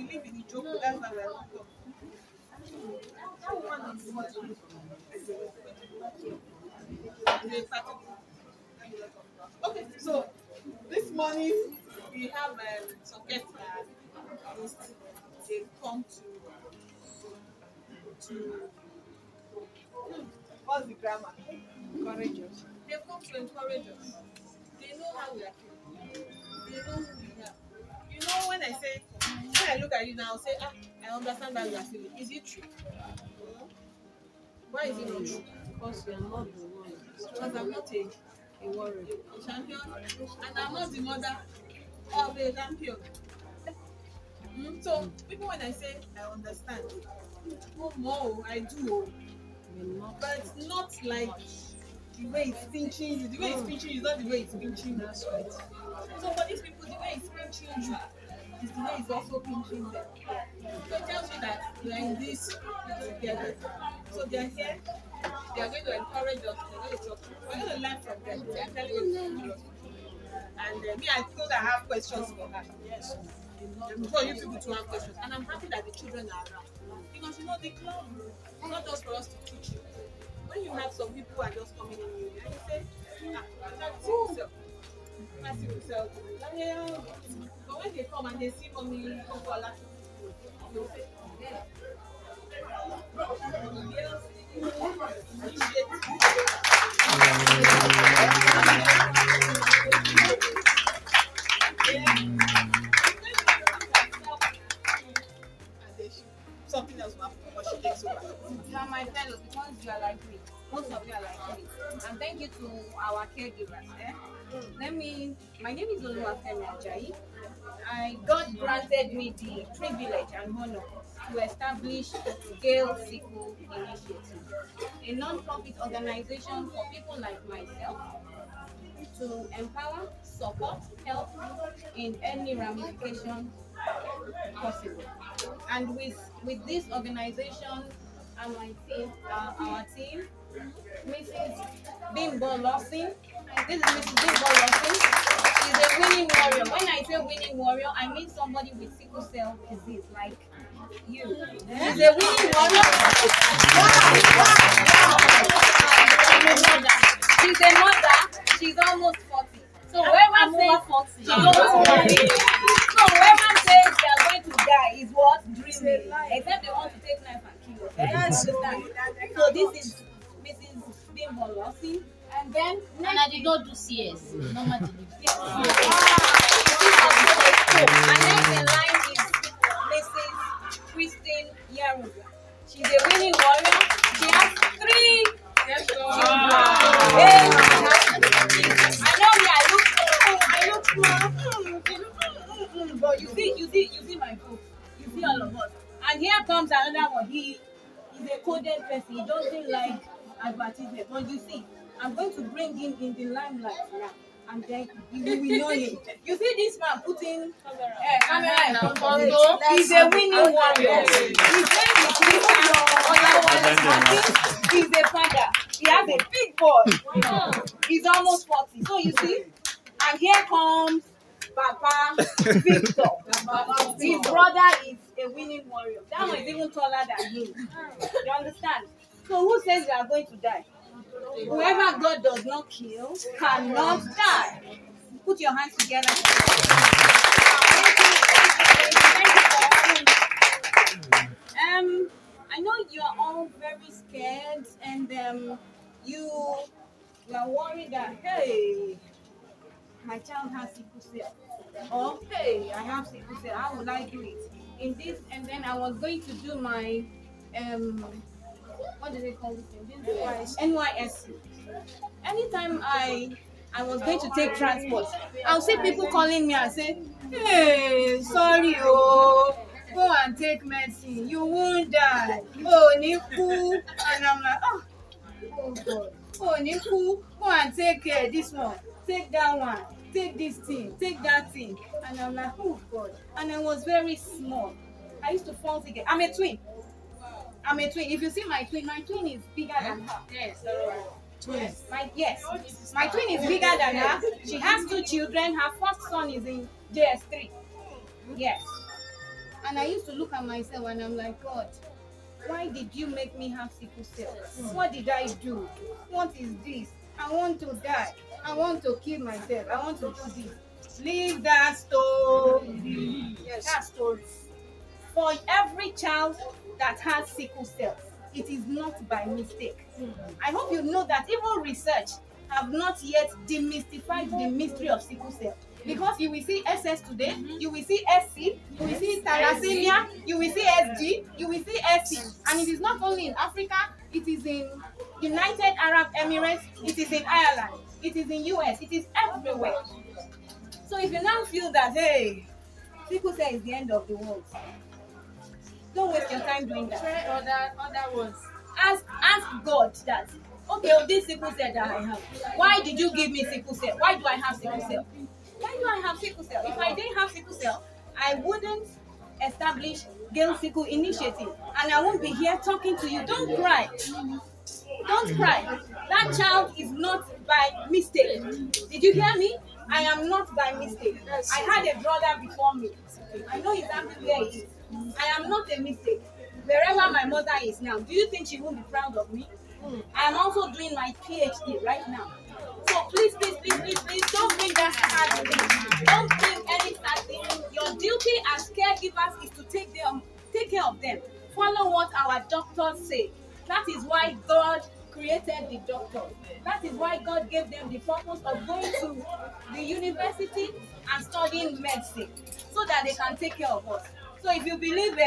we live in Ijoku, that's why we're not talking. That woman is what? Okay, so this morning we have some guests that they come to what's the grammar? Encourage us. They've come to encourage us. They know how we are feeling. They know who we are. You know, when I look at you now, I'll say, I understand how you are feeling. Is it true? Why is it not true? Because you are not the one. Because I'm not a warrior, a champion, and I'm not the mother of a champion. So people, when I say I understand, oh no, I do, but not like the way it's pinching you. The way it's pinching you is not the way it's pinching you. That's right. So for these people, the way it's pinching you is the way it's also pinching them. So it tells you that we are in this together. So they are here. They are going to encourage us. They're going to talk. We're going to learn from them. They are telling us. And me, I feel that I have questions for her. Yes. For you people to have questions. And I'm happy that the children are around. Because you know, the club is not just for us to teach you. When you have some people who are just coming in new, and you say, that's yourself. That's yourself. But when they come and they see mommy, they'll say, yeah. Something else will happen, but she takes over. You are my fellow because you are like me. Most of you are like me. And thank you to our caregivers. My name is Oluwafemi AJAYI. God granted me the privilege and honor to establish Gail Sickle Initiative, a non-profit organization for people like myself to empower, support, help in any ramification possible. And with this organization and my team, our team, Mrs. Bimbo Lawson. This is Mrs. Bimbo Lawson. She's a winning warrior. When I say winning warrior, I mean somebody with sickle cell disease, like you. She's a winning warrior. She's a mother. She's almost 40. So whoever says 40, she's almost 40. So whoever says they are going to die is what? Dreaming. Except they want to take life and kill us. So this is Mrs. Bimbo Lawson. And then And I did not do CS. Normal delivery. And next in line is Mrs. Christine Yaruga. She's a winning warrior. She has 3 children. I know me, I look small. But you see my book. You see all of us. And here comes another one. He is a coded person. He doesn't like advertisement. But you see, I'm going to bring him in the limelight now. And then you will know him. You see this man putting camera in front of him. He's a winning warrior. His name is He's a father. He has a big boy. He's almost 40. So you see, and here comes Papa Victor. His brother is a winning warrior. That one is even taller than him. You understand? So who says we are going to die? Whoever God does not kill cannot die. Put your hands together. Thank you. I know you are all very scared, and you are worried that hey, my child has sickle cell, or hey, I have sickle cell. How would I do it in this? And then I was going to do my what do they call this thing? NYSC. Anytime I was going to take transport, I'll see people calling me and say, hey, sorry, go and take medicine. You won't die. Oh, Niku. And I'm like, oh God. Oh, Niku, go and take this one. Take that one. Take this thing. Take that thing. And I'm like, oh God. And I was very small. I used to fall sick. I'm a twin. If you see my twin is bigger than her. Yes. Twins. My twin is bigger than her. She has 2 children. Her first son is in JS3. Yes. And I used to look at myself and I'm like, God, why did you make me have sickle cell? What did I do? What is this? I want to die. I want to kill myself. I want to do this. Leave that story. Yes. That story. For every child that has sickle cell, it is not by mistake. I hope you know that even research have not yet demystified the mystery of sickle cell. Because you will see SS today, you will see SC, you will see thalassemia, you will see SG, you will see SC. And it is not only in Africa, it is in United Arab Emirates, it is in Ireland, it is in US, it is everywhere. So if you now feel that, hey, sickle cell is the end of the world, don't waste your time doing that. Try other ones. Ask God that, okay, this sickle cell that I have, why did you give me sickle cell? Why do I have sickle cell? Why do I have sickle cell? If I didn't have sickle cell, I wouldn't establish Gail Sickle Initiative, and I won't be here talking to you. Don't cry. Don't cry. That child is not by mistake. Did you hear me? I am not by mistake. I had a brother before me. I know exactly where he is. I am not a mistake. Wherever my mother is now, do you think she won't be proud of me? I am also doing my PhD right now. So please, don't bring that sad thing. Don't bring any sad thing. Your duty as caregivers is to take care of them. Follow what our doctors say. That is why God created the doctors. That is why God gave them the purpose of going to the university and studying medicine, so that they can take care of us. So if you believe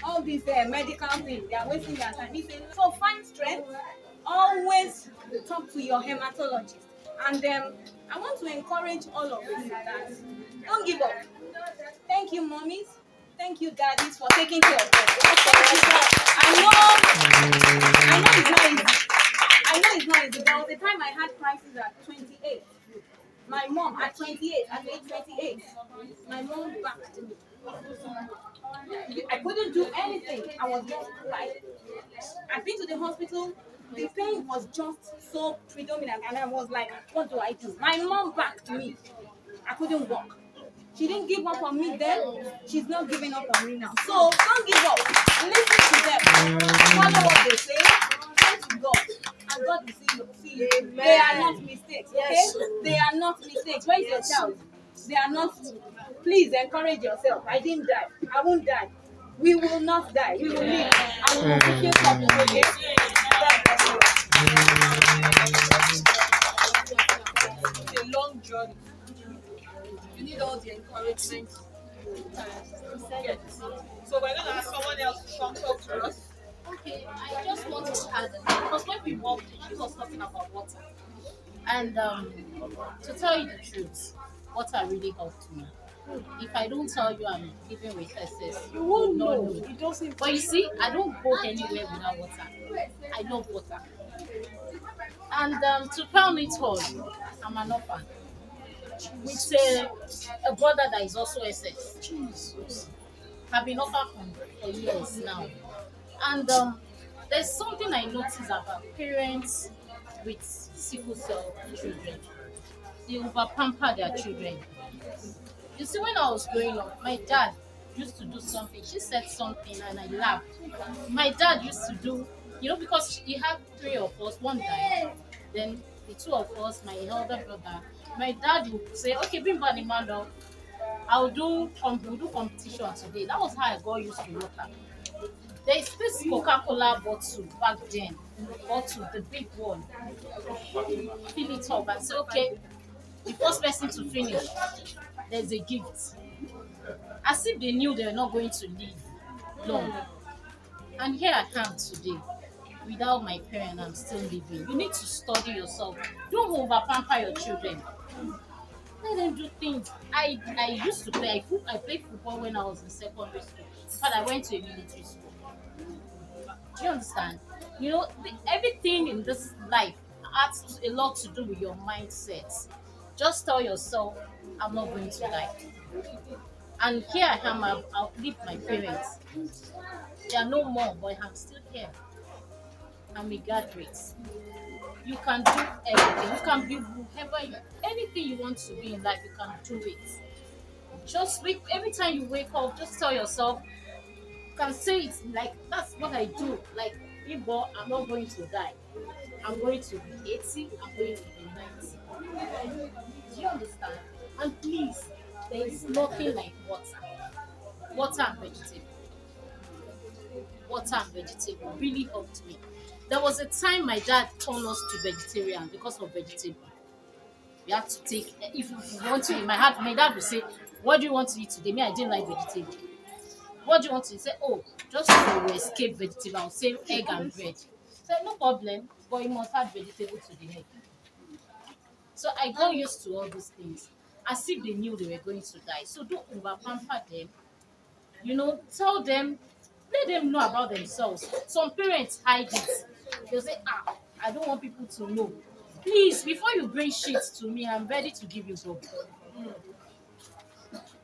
all these medical things, they are wasting their time. So find strength. Always talk to your hematologist. And I want to encourage all of you that don't give up. Thank you, mommies. Thank you, daddies, for taking care of us. I know it's not easy. I know it's not easy. There was a time I had crisis at 28. My mom at 28, at age 28, my mom backed me. I couldn't do anything. I was just crying. I've been to the hospital. The pain was just so predominant, and I was like, what do I do? My mom backed me. I couldn't walk. She didn't give up on me then. She's not giving up on me now. So don't give up. Listen to them. Follow what they say. Pray to God. And God will see you. Amen. They are not mistakes. Okay? Yes. They are not mistakes. Where is your child? They are not. Please encourage yourself. I didn't die. I won't die. We will not die. We will live. And we will fulfill purpose. Okay? It's a long journey. You need all the encouragement. So we're gonna ask someone else to come talk to us. Okay, I just want to add, because when we walked, she was talking about water. And to tell you the truth, water really helped me. If I don't tell you I'm living with SS, You won't no, know. It doesn't. But you see, I don't go anywhere without water. I love water. And to crown it all, I'm an orphan with a brother that is also SS. Jesus. I've been orphan for years now. And there's something I notice about parents with sickle cell children. They over pamper their children. You see, when I was growing up, my dad used to do something. She said something and I laughed. My dad used to do, because he had three of us, one died. Then the two of us, my elder brother, my dad would say, okay, bring back the man up. We'll do competition today. That was how I got used to water. There is this Coca-Cola bottle back then, the big one. Fill it up and say, okay, the first person to finish, there's a gift. As if they knew they were not going to live long. And here I am today. Without my parents, I'm still living. You need to study yourself. Don't over pamper your children. Let them do things. I used to play. I played football when I was in secondary school. But I went to a military school. Do you understand? Everything in this life has a lot to do with your mindset. Just tell yourself, I'm not going to die. And here I am, I've outlived my parents. They are no more, but I'm still here. I'm a graduate. You can do everything. You can be anything you want to be in life, you can do it. Just wake every time you wake up, just tell yourself, you can say it like that's what I do. Like, Igbo, I'm not going to die. I'm going to be 80, I'm going to be 90. Do you understand? And please, there is nothing like water. Water and vegetable. Water and vegetable really helped me. There was a time my dad turned us to vegetarian because of vegetable. We have to take, if you want to, my dad would say, what do you want to eat today? Me, I didn't like vegetable. What do you want to eat? Say, oh, just to escape vegetable, I'll say egg and bread. Say, no problem, but you must add vegetable to the egg. So I got used to all these things as if they knew they were going to die. So don't over pamper them. Tell them, let them know about themselves. Some parents hide it. They'll say, I don't want people to know. Please, before you bring shit to me, I'm ready to give you both.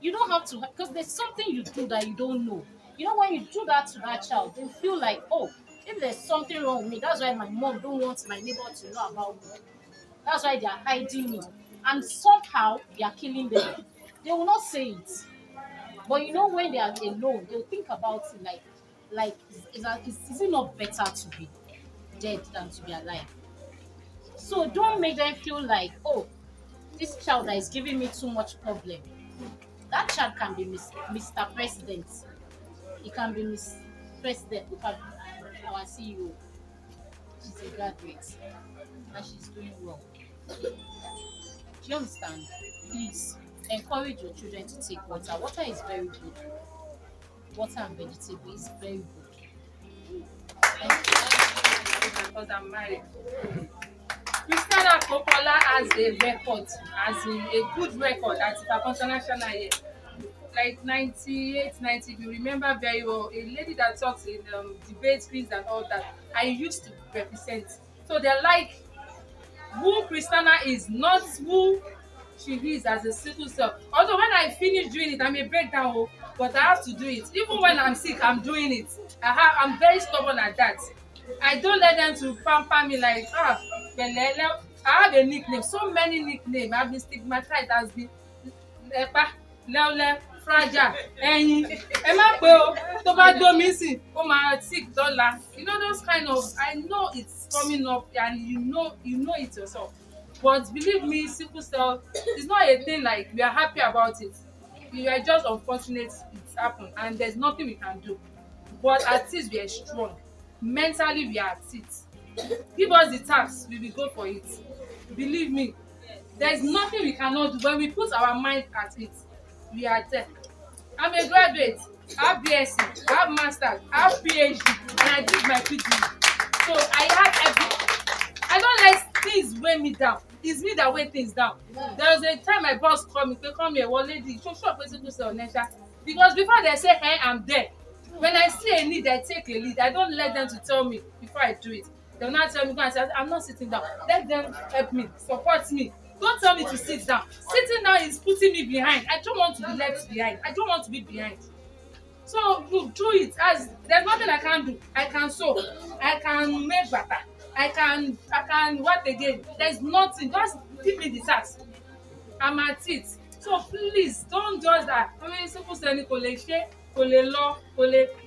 You don't have to, because there's something you do that you don't know. When you do that to that child, they feel like, oh, if there's something wrong with me, that's why my mom don't want my neighbor to know about me. That's why they are hiding me. And somehow, they are killing them. They will not say it. But when they are alone, they'll think about it like, is it not better to be dead than to be alive? So don't make them feel like, oh, this child that is giving me too much problem. That child can be Mr. President. He can be Miss President. Look at our CEO. She's a graduate and she's doing well. Do you understand? Please encourage your children to take water. Water is very good. Water and vegetable is very good. Because I'm married. Christiana Coppola has a record, as in a good record at Ifako National here. Like 98, 90, if you remember very well, a lady that talks in debate quiz and all that, I used to represent. So they're like, who Christiana is, not who she is as a sickle cell. Although when I finish doing it, I may break down, but I have to do it. Even when I'm sick, I'm doing it. I'm very stubborn at that. I don't let them to pamper me like, Belele. I have a nickname, so many nicknames. I've been stigmatized as being Lepa, Lele, Fragile, Ẹyin. Ẹ má pé o, tó bá dó mi sí, ó máa sick dọ́là. Those kind of, I know it's coming up and you know it yourself. But believe me, sickle cell is not a thing like we are happy about it. We are just unfortunate it happened and there's nothing we can do. But at least we are strong. Mentally we are at it. Give us the task, we will go for it. Believe me, there's nothing we cannot do. When we put our mind at it, we are there. I'm a graduate, I have BSc, I have Masters, I have PhD, and I did my PhD. So I have everything. I don't let things weigh me down. It's me that weigh things down. There was a time my boss called me, come here, one lady, show up sickle cell Nesha. Because before they say, hey, I'm there. When I see a need, I take a lead. I don't let them to tell me before I do it. They'll not tell me, go and say, I'm not sitting down. Let them help me, support me. Don't tell me to sit down. Sitting down is putting me behind. I don't want to be left behind. I don't want to be behind. So you do it. As there's nothing I can do. I can sew. I can make butter. I can what again? There's nothing. Just give me the task. I'm at it. So please don't judge that. Sickle cell ni kò lè ṣe, kò lè lọ,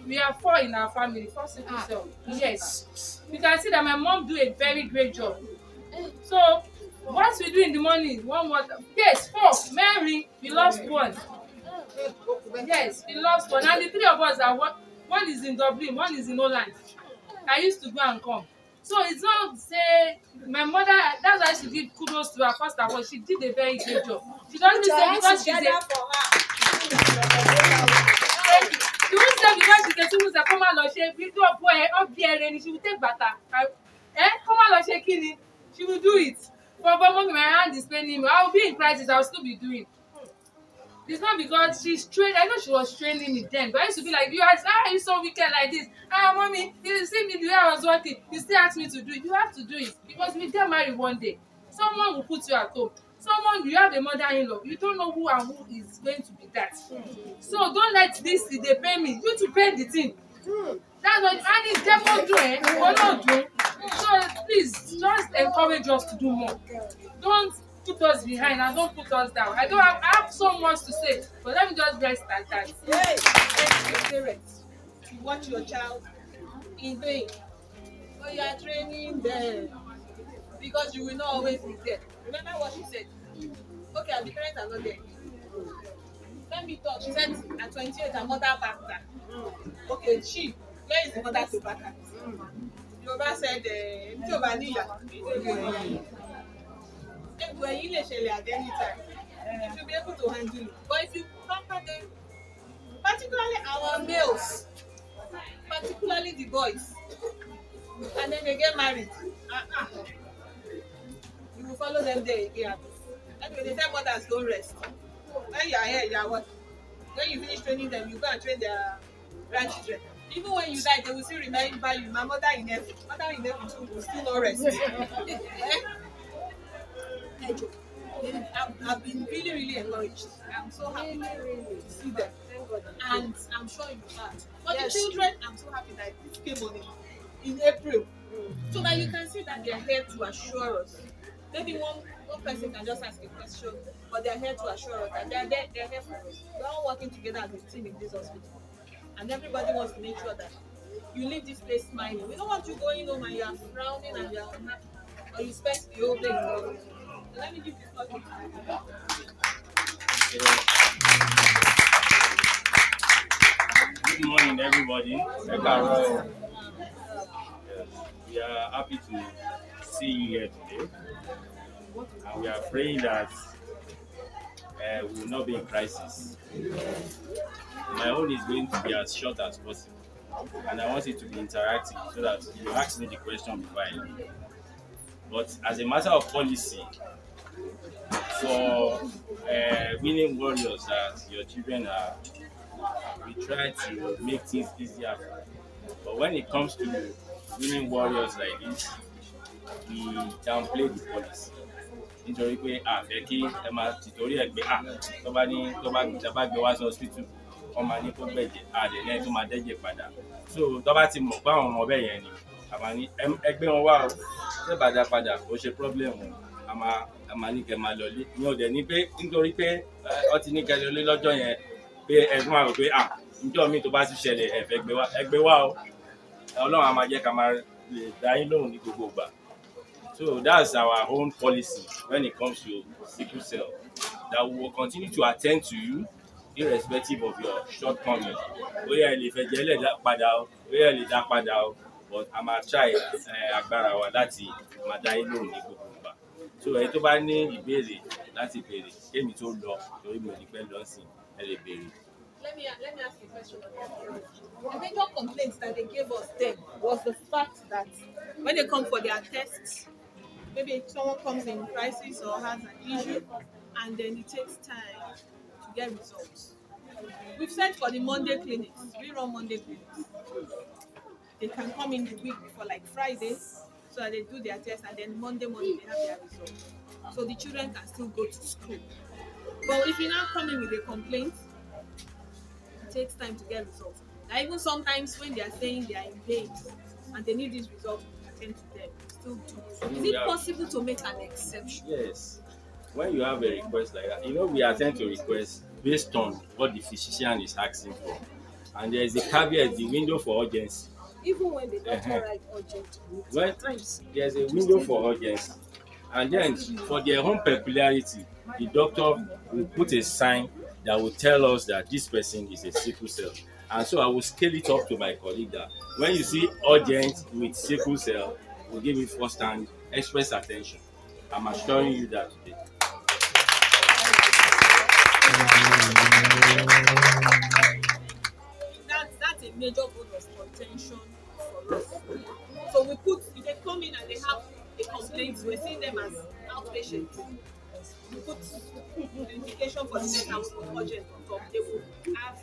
we are 4 in our family, 4 sickle cell. Yes. You can see that my mom do a very great job. So what we do in the morning, one water. Yes, 4. Mary, we lost 1. Yes, we lost 1. And the 3 of us are one is in Dublin, one is in Holland. I used to go and come. So it's not say my mother, that's why I should give kudos to her first of all. She did a very great job. She doesn't say because she's a she won't say because she's a sickle cell, come on, Lord, she will do a boy up there and she will take butter. Come on, Lord, she will do it. For mommy, my hand is paining me. I will be in crisis, I will still be doing. It's not because she's trained. I know she was training me then, but I used to be like, you are you so wicked like this? Mommy, you see me the way I was working, you still ask me to do it. You have to do it because we get married one day. Someone will put you at home. You have a mother-in-law. You don't know who and who is going to be that. So don't let this they pay me. You to pay the thing. That's what and it's devil doing. We're not doing. So please just encourage us to do more. Don't put us behind and don't put us down. I have so much to say, but let me just rest at that. Hey, parents, you watch your child in vain. So you are training them because you will not always be there. Remember what she said? Okay, the parents are not there. Let me talk. She said at 28, her mother backed her. Okay, where is the mother to back her? Yoruba said, tí o bá níyà, egbò ẹ̀yìn lè ṣẹlẹ̀ at any time. You should be able to handle it. But if you pamper them, particularly our males, particularly the boys, and then they get married, you will follow them there again. Anyway, they tell mothers don't rest. When you are here, you are what? When you finish training them, you go and train their grandchildren. Even when you die, they will still remember you. My mother in heaven, will still not rest. I've been really, really encouraged. I'm so happy to see them. And I'm sure you are. For the children, I'm so happy that this came on in April. So that you can see that they're here to assure us. Maybe one person can just ask a question, but they're here to assure us that they're here for us. We're all working together as a team in this hospital. And everybody wants to make sure that you leave this place smiling. We don't want you going home and you are frowning and you are unhappy, or you spend the whole day in love. So let me give this talk. Good morning, everybody. We are happy to see you here today, and we are praying that we will not be in crisis. My own is going to be as short as possible, and I want it to be interactive so that you ask me the question before I leave. But as a matter of policy, for winning warriors that your children are, we try to make things easier. But when it comes to winning warriors like this, we downplay the policy. Nítorí pé àfẹ́ kí ẹ máa tìtorí ẹ̀ gbé tó bá gbé wá sí hospital wọ́n máa ní kó gbẹ̀jẹ̀ àdéhùn tó máa dẹ́jẹ̀ padà. So tó bá ti mọ̀ pé àwọn ọmọ bẹ́ẹ̀ yẹn ni àmà ní ẹgbẹ́ wọn wá o ṣé bàdá padà kò ṣe problem o àmà ní kẹ́ máa lọlé. Ìyẹn ò dẹ̀ ní pé nítorí pé wọ́n ti ní kẹ́ lọlé lọ́jọ́ yẹn pé ẹ̀gbọ́n máa rò pé níjọ́ mi tó bá ti ṣẹlẹ̀ ẹ̀fẹ̀ ẹgbẹ́ wá o Ọlọ́run á máa jẹ́ ká máa lè dá yín lóhùn ní gbogbo ìgbà. So that's our own policy when it comes to sickle cell, that we will continue to attend to you irrespective of your shortcomings. Bóyá ẹ lè fẹ̀jẹ̀ lẹ̀ dá padà o, bóyá ẹ lè dá padà o, but a máa try agbára wa láti máa dá yín lóhùn ní gbogbo ìgbà. So ẹni tó bá ní ìbéèrè láti béèrè kémi tó lọ torí mi ò ní pẹ́ lọ sí ẹ lè béèrè. Let me ask you a question. The major complaints that they gave us then was the fact that when they come for their tests, maybe someone comes in crisis or has an issue, and then it takes time to get results. We've sent for the Monday clinics. We run Monday clinics. They can come in the week before, like Friday, so that they do their test, and then Monday morning they have their results. So the children can still go to school. But if you now come in with a complaint, it takes time to get results. Now, even sometimes when they are saying they are in pain and they need these results, we attend to them. Still do. Is it possible to make an exception? Yes. When you have a request like that, we attend to requests based on what the physician is asking for. And there is a caveat, the window for urgency. Even when they don't write urgent. Well, there's a window for urgency. And then for their own peculiarity, the doctor will put a sign that will tell us that this person is a sickle cell. And so I will scale it up to my colleague that when you see urgent with sickle cell, we'll give it first-hand express attention. I'm assuring you that today. That's a major bone of contention for us. So if they come in and they have a complaint, we're seeing them as outpatients. We put the indication for the mental health urgent on top. They will have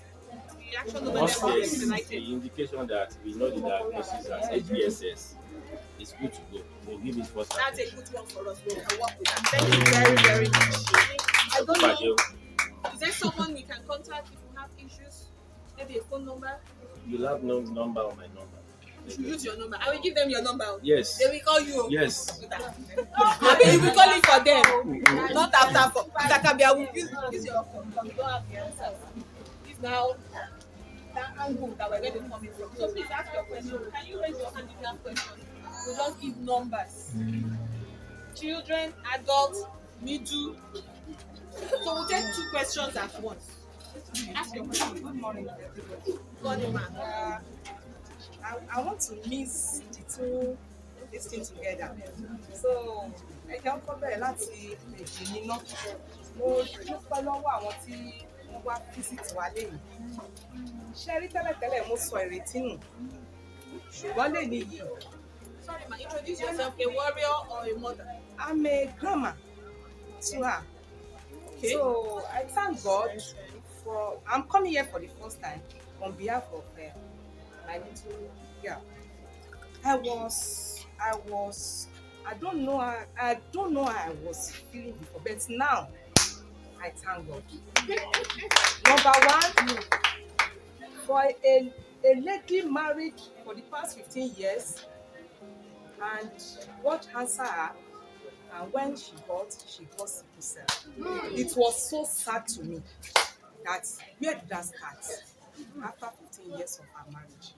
reaction over Once them. there's the indication that we know the diagnosis as HBSS, it's good to go. We'll give it first. That's a good one for us. We can work with that. Thank you very, very much. I don't know. Is there someone we can contact if we have issues? Maybe a phone number? You'll have no number or my number. You should use your number. I will give them your number. Yes. They will call you. Yes. I mean, you will call it for them. Not after for Mr. Kabia will use your phone. You don't have the answers. This now that angle that we're going to come in from. So please ask your question. Can you raise your hand if you have questions? We'll just give numbers. Children, adults, middle. So we'll take 2 questions at once. Ask your question. Good morning, everybody. Good morning, ma'am. I want to mix the two this thing together. So I can cover láti èjì mi náà. Mo dúpẹ́ lọ́wọ́ àwọn tí wọ́n wá visit wa lẹ́yìn. Ṣé rí tẹ́lẹ̀tẹ́lẹ̀ mo sọ ìrètí nù? Ṣùgbọ́n lẹ́yìn yìí. Sorry, ma. Introduce yourself. A warrior or a mother? I'm a grandma to her. Okay. So I thank God for. I'm coming here for the first time on behalf of my little girl. I don't know how I was feeling before, but now I thank God. Number 1, for a lady married for the past 15 years, and God answered her, and when she got SickleCell. It was so sad to me that where did that start? After 15 years of our marriage.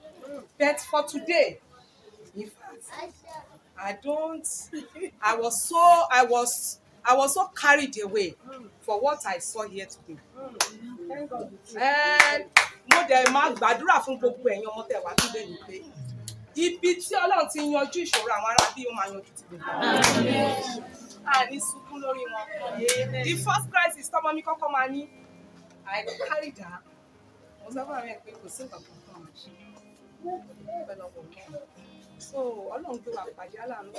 But for today, in fact, I was so carried away for what I saw here today. And mo dẹ̀ máa gbàdúrà fún gbogbo ẹ̀yin ọmọ tẹ́ wá síbẹ̀ ní pé ibi tí Ọlọ́run ti yanjú ìṣòro àwọn ará bí ó máa yanjú ti gbogbo. Àní sunkún lórí wọn. The first crisis tọ́mọ mi kọ́kọ́ máa ní, I carried her. Mo sọ fún àwọn ẹ̀ pé kò sí nǹkan kan fún ọmọ ṣe. So Ọlọ́run gbé wa pàdé aláàánú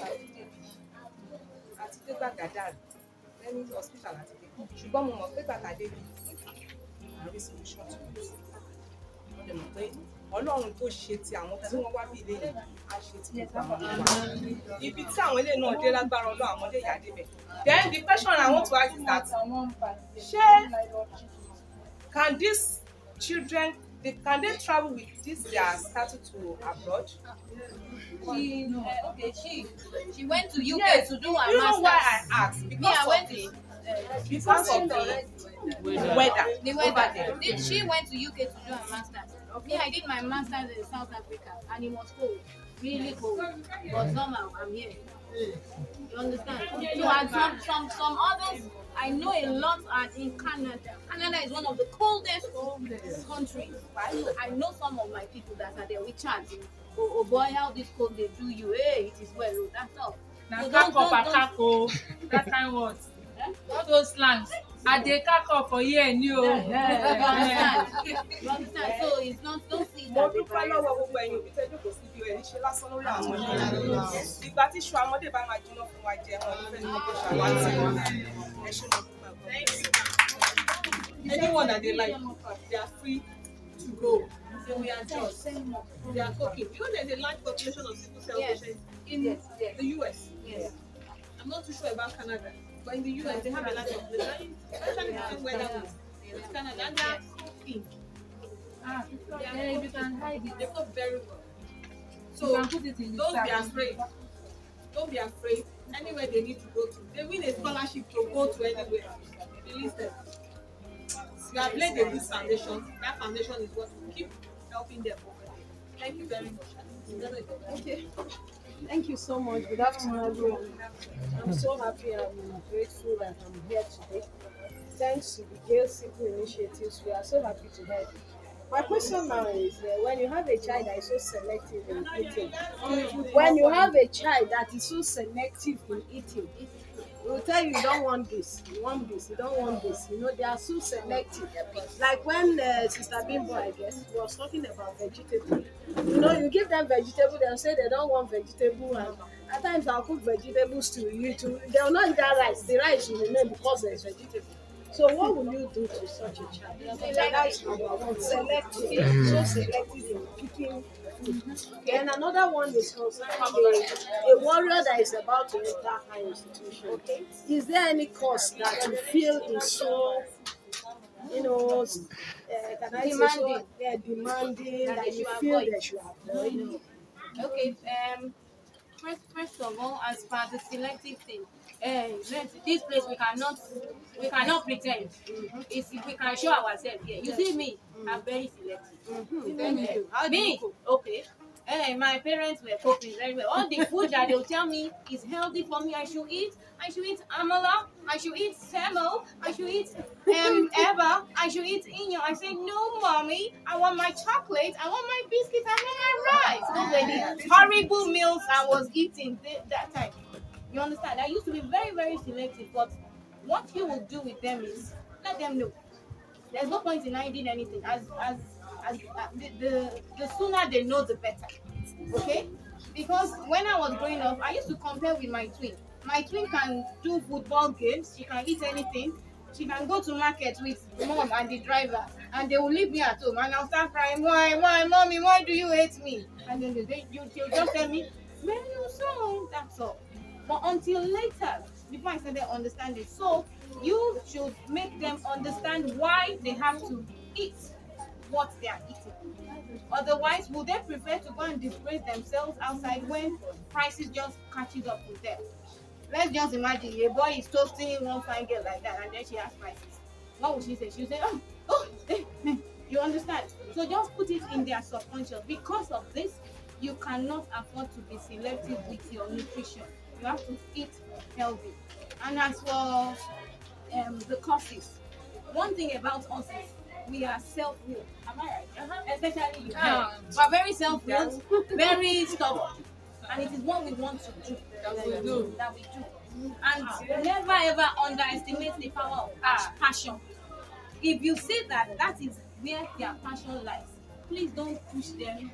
àti dé gbàgádà rẹ̀ lẹ́ni hospital àti dé. Ṣùgbọ́n mo mọ̀ pé bàtà dé bí àrí solution to it. Mo lè mọ̀ pé Ọlọ́run tó ṣe ti àwọn tí wọ́n wá bí ilé yìí á ṣe ti gbogbo àwọn ọmọ wa. Ibi tí àwọn ilé náà dé lágbára Ọlọ́run àwọn ilé ìyá débẹ̀. Then the question I want to ask is that can these children can they travel with this their status to abroad? She went to UK Yes. to do her You know why masters. I asked? Me, Because I of went the to weather. the weather there. She went to UK to do her masters. Me, I did my masters in South Africa, and it was cold, really cold. But somehow I'm here. You understand? So and some others, I know a lot are in Canada. Canada is one of the coldest countries. I know some of my people that are there. We chat. Oh boy, how this cold they do you? Hey, it is well. Oh, that's all. Na So cock up don't- akako, that kind word. All those slangs. I dey cock up for here ni o. You understand? You understand? So it's not. Don't see it Mo as a dúpẹ́ barrier. lọ́wọ́ gbogbo ẹ̀yin òbí tẹ́jú kò sí bí ẹ̀ níṣe lásán lórí àwọn ọmọdé. Ìgbà tí iṣu ọmọdé bá máa jiná fún wa jẹ wọn ìfẹ́ ni mo kò ṣàwátì. Ẹ ṣe mo dúpẹ́. Anyone that they like, they are free to go. So we adjust. They are cooking. You know there's a large population of sickle cell Yes. patients in the US. Yes. I'm not too sure about Canada, but in the US they have a large population, especially between weather with Canada, and they are cooking. Yeah, you can hide it. They cook very well. You So can put it in the don't be sack. afraid. Don't be afraid. Anywhere they need to go to, they win a scholarship to go to anywhere. Release them. You have laid a good foundation. That foundation is what will keep helping them over there. Thank you very much. Okay. Thank you so much. Good afternoon, everyone. I'm so happy and grateful that I'm here today. Thanks to the Gail Sickle initiatives, we are so happy to help. My question now is when you have a child that is so selective in eating, when you have a child that is so selective in eating, they will tell you you don't want this, you want this, you don't want this. You know, they are so selective. Like when Sister Bimbo, I guess, was talking about vegetable. You know, you give them vegetable, they'll say they don't want vegetable. And at times I'll cook vegetables to you too. They will not eat that rice. The rice will remain because there's vegetable. So what will you do to such a child? That's number one. Selective. So selective in picking food. Then another one is concerning a warrior that is about to enter high institution. Okay. Is there any course that you feel is so, you know, can I say so, demanding that you feel that you avoid? Okay. First of all, as per the selective thing, this place we cannot pretend. It's we can show ourselves here. You see me, I'm very selective. Thank you. How do you Me, cook? okay. My parents were cooking very well. All the food that they'll tell me is healthy for me, I should eat. I should eat amala. I should eat semo. I should eat eba. I should eat inyo. I say no, mommy. I want my chocolate. I want my biscuits. I want my rice. Those were the horrible meals I was eating that time. You understand? I used to be very, very selective. But what you will do with them is let them know. There's no point in hiding anything. The sooner they know, the better. Okay? Because when I was growing up, I used to compare with my twin. My twin can do football games. She can eat anything. She can go to market with mom and the driver, and they will leave me at home, and I'll start crying. Why, mommy? Why do you hate me? And then she'll just tell me, "Man, you're so." That's all. But until later, before I started understanding, so you should make them understand why they have to eat what they are eating. Otherwise, would they prefer to go and disgrace themselves outside when prices just catches up with them? Let's just imagine a boy is toasting one fine girl like that, and then she has prices. What would she say? She'll say, you understand? So just put it in their subconscious. Because of this, you cannot afford to be selective with your nutrition. You have to eat healthy. And as for the causes, one thing about us is we are self-willed. Am I right? Especially you. We are very self-willed, very stubborn. And it is what we want to do that we do. And never ever underestimate the power of passion. If you say that is where their passion lies, please don't push them.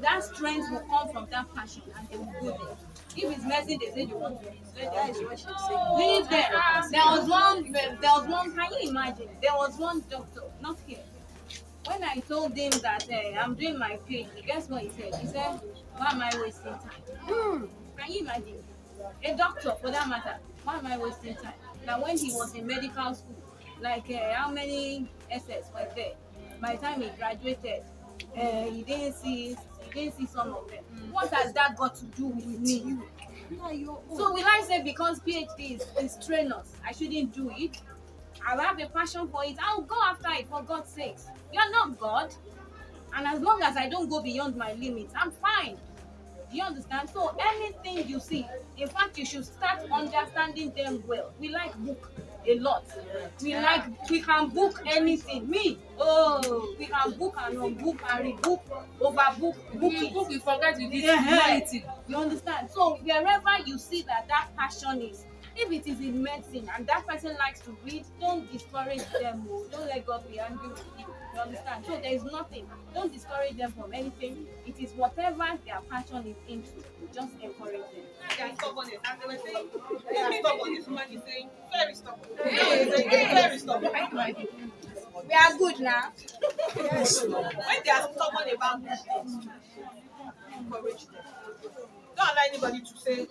That strength will come from that passion, and they will go there. If it's medicine they say they want to use, that is what she said. Leave them. There was one. Can you imagine? There was one doctor, not here. When I told him that I'm doing my PhD, guess what he said? He said, "Why am I wasting time?" Can you imagine? A doctor, for that matter, why am I wasting time? Now, when he was in medical school, like how many essays were there? By the time he graduated, he didn't see some of them. What has that got to do with me? So will I say because PhD is trainers, I shouldn't do it? I have a passion for it. I'll go after it, for God's sake. You're not God. And as long as I don't go beyond my limits, I'm fine. Do you understand? So anything you see, in fact, you should start understanding them well. We like book a lot. We can book anything. We can book and unbook and rebook, overbook, book it. Book, you forget you did humanity. You understand? So wherever you see that passion is, if it is in medicine and that person likes to read, don't discourage them. Don't let God be angry with you. You understand? So there is nothing. Don't discourage them from anything. It is whatever their passion is into. Just encourage them. They are stubborn. And they were saying, they are stubborn. This woman is saying, very stubborn. Very stubborn. We are good now. When they are stubborn about these things, encourage them. Don't allow anybody to say they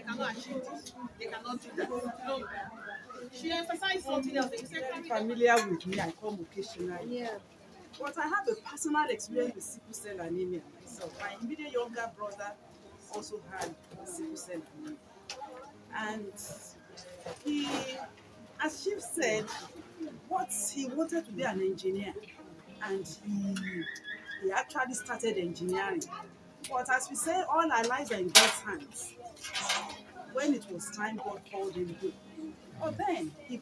cannot achieve this, they cannot do that. No. She emphasized something else. You said, Familiar with me, I come occasionally. Yeah. But I have a personal experience with sickle cell anemia myself. My immediate younger brother also had sickle cell anemia. And he, as Chief said, he wanted to be an engineer. And he actually started engineering. But as we say, all our lives are in God's hands. When it was time, God called him good. But then he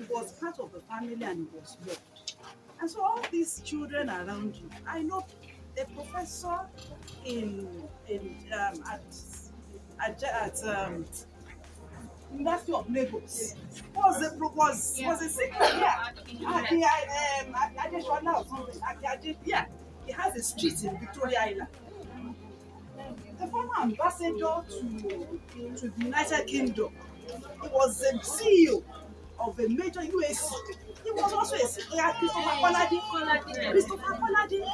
was part of the family and he was loved. And so all these children around you, I know a professor at University of Lagos was a singer. Yeah. He has a street in Victoria Island. The former ambassador to the United Kingdom, he was the CEO of a major UAC. He was also a singer, Christopher Coladi.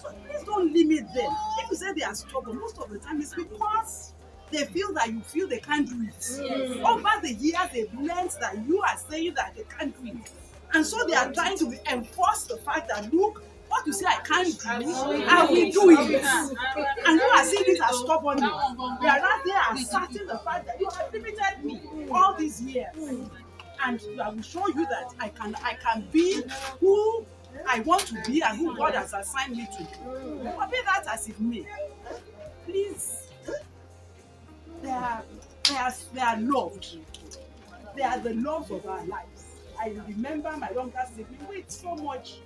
So please don't limit them. If you say they are stubborn, most of the time it's because they feel they can't do it. Over the years, they've learned that you are saying that they can't do it. And so they are trying to enforce the fact that, look, what you say I can't do, I will do it. And you are seeing it as stubbornness. Whereas they are asserting the fact that you have limited me all these years. And I will show you that I can be who I want to be and who God has assigned me to be. But be that as it may, please, they are loved. They are the loves of our lives. I remember my younger sibling, we ate so much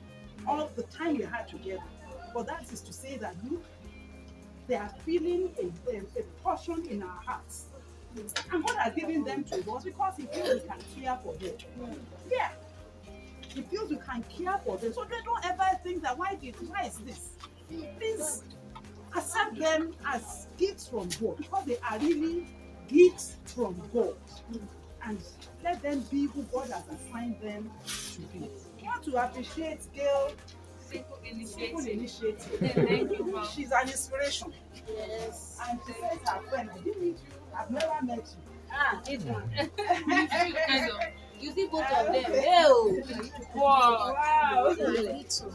all the time we had together. But that is to say that, look, they are feeling a portion in our hearts. And God has given them to us because He feels we can care for them. Yeah. He feels we can care for them. So they don't ever think that why is this? Please accept them as gifts from God because they are really gifts from God. And let them be who God has assigned them to be. I want to appreciate Gail Sickle Initiative. Thank you, ma'am. She's an inspiration. Yes. And she says her friend, I didn't meet you, I've never met you. This one. You see both of them. Ew. Wow. Wow. So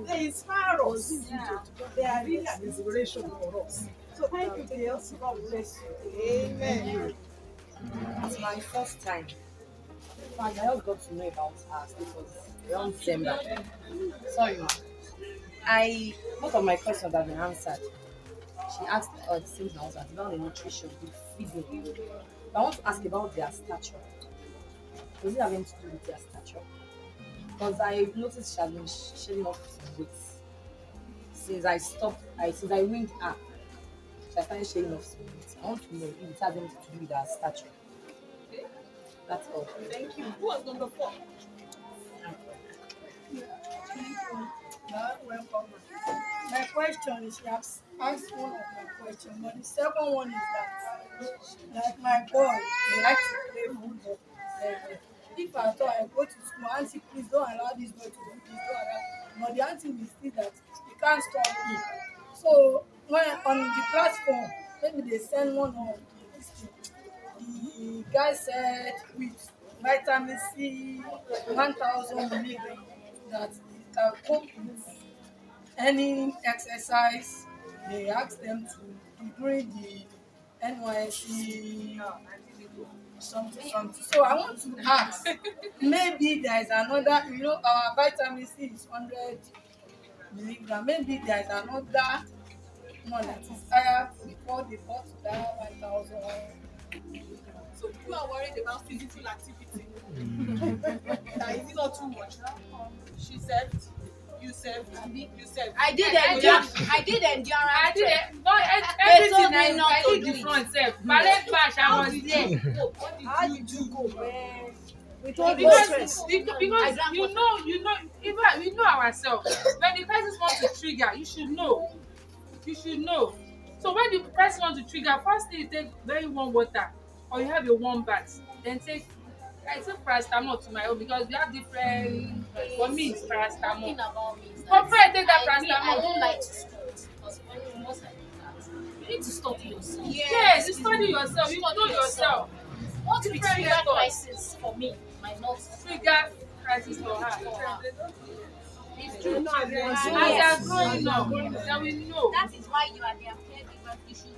They inspire us. Yeah. They are really an inspiration for us. So thank you, Gail. God bless you. Amen. It's my first time. I just got to know about her. It was around December. Sorry, ma. Most of my questions have been answered. She asked the same thing I was asking about the nutrition, the feeding. But I want to ask about their stature. Does it have anything to do with their stature? Because I noticed she has been shedding off some weight since I weaned her. She has started shedding off some weight. I want to know if it has anything to do with her stature. That's all. Thank you. Who was number 4? Welcome. My question is, she has asked one of my questions, but the second one is that my boy, he likes to play football. If I thought I go to school, auntie, please don't allow this boy to do this, don't allow. But the auntie will see that he can't stop him. So when on the platform, maybe they send one of the guy said with vitamin C 1000 milligram that it can cope with any exercise. They ask them to during the NYC something. So I want to ask, maybe there is another, our vitamin C is 100 milligram. Maybe there is another one that is higher before they got to that 1000. So you are worried about physical activity. That is not too much. She said, you said, you said. I did endurance. I did endurance. I did trek. it. Not They told everything me I not I to did do the it. front self. Ballet bash, I was there. How did you go? Because you know ourselves. When the person wants to trigger, you should know. You should know. So when the person wants to trigger, first thing you take very warm water, or you have a warm bath. Then I take paracetamol to my own because we have different. For me, it's paracetamol. Talking about me is For free, I take that I paracetamol. don't like to study because once I do that, you need to study yourself. Yes, you study yourself. You know yourself. What will Different trigger methods. crisis for me might not Trigger crisis for her. for her. It's true. As they are As growing they are up, growing up, they will know. That is why you are their caregivers. You should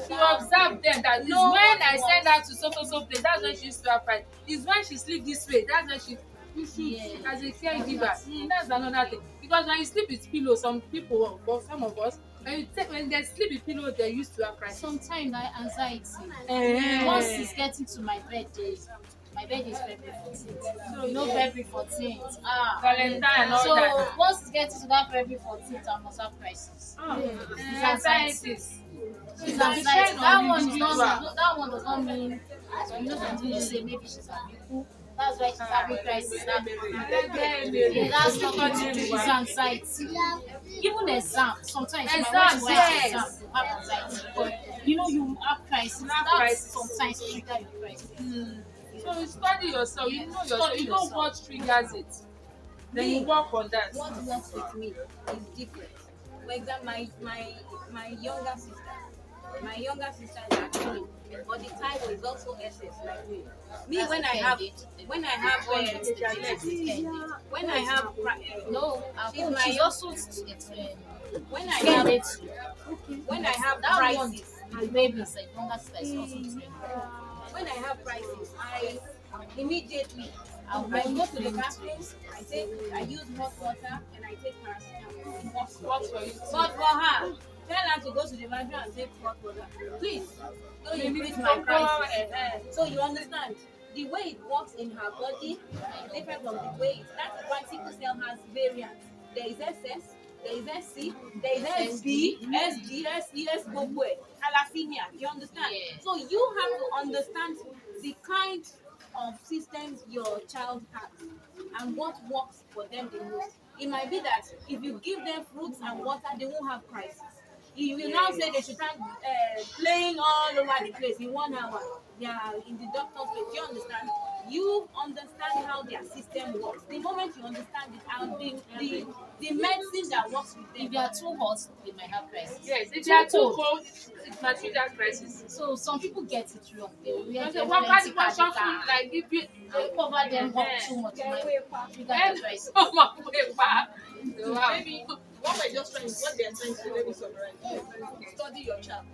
You observe. observe them that is No, when I what send her to so place, that's when she used to have fight. Is when she sleep this way, that's when you should Yes. as a caregiver. That's another thing. Because when you sleep with pillow, some people or some of us, when they sleep with pillow, they used to have crisis. Sometimes anxiety. Eh. Once it's getting to my birthday, my birthday is February 14th. So you know February 14th. Valentine and all So that. once it's getting to that February 14th, I must have crisis. It's anxiety. It's anxiety. That one is not. That one does not mean. You know something you say. Maybe she's a that's why she's having crisis. That's not what it is. It's anxiety. Even exam. Sometimes you might want to write exam. You have anxiety. But you have crisis. That's sometimes trigger your crisis. So you study yourself, you know yourself, you know yourself. what triggers it. Then you work on that. What works with me is different. For example, my younger sister, My younger sisters are twins, but the type is also SS like me. Me when I have when I have One with the diabetes pending. when I have No, she's my she's also a twin. when I have when I have That one, crisis the baby is like younger sister is also twin. when I have crisis, I immediately I go to the bathroom, I use hot water and I take paracetamol. What for you? But for her, tell her to go to the bathroom and take hot water. Please, don't increase my crisis. So you understand, the way it works in her body is different from the way that is why sickle cell has variants. There is SS, there is SC, there is SD, SD, SES, gbogbo ẹ̀, thalassemia. You understand? Yeah. So you have to understand the kind of systems your child has and what works for them the most. It might be that if you give them fruits and water, they won't have crisis. You will now say they should start playing all over the place in 1 hour. They are in the doctor's place. You understand? You understand how their system works. The moment you understand it, and the medicine that works with If them. they are too hot, they might have crisis. Yes, if they are too cold, it might trigger crisis. So some people get it wrong. They wear Because them what plenty kind of catheter like if you and cover them up too much. It might trigger the crisis. oh my God, wow. Maybe what we're just trying, what they're trying to do, let me summarize. Study your child.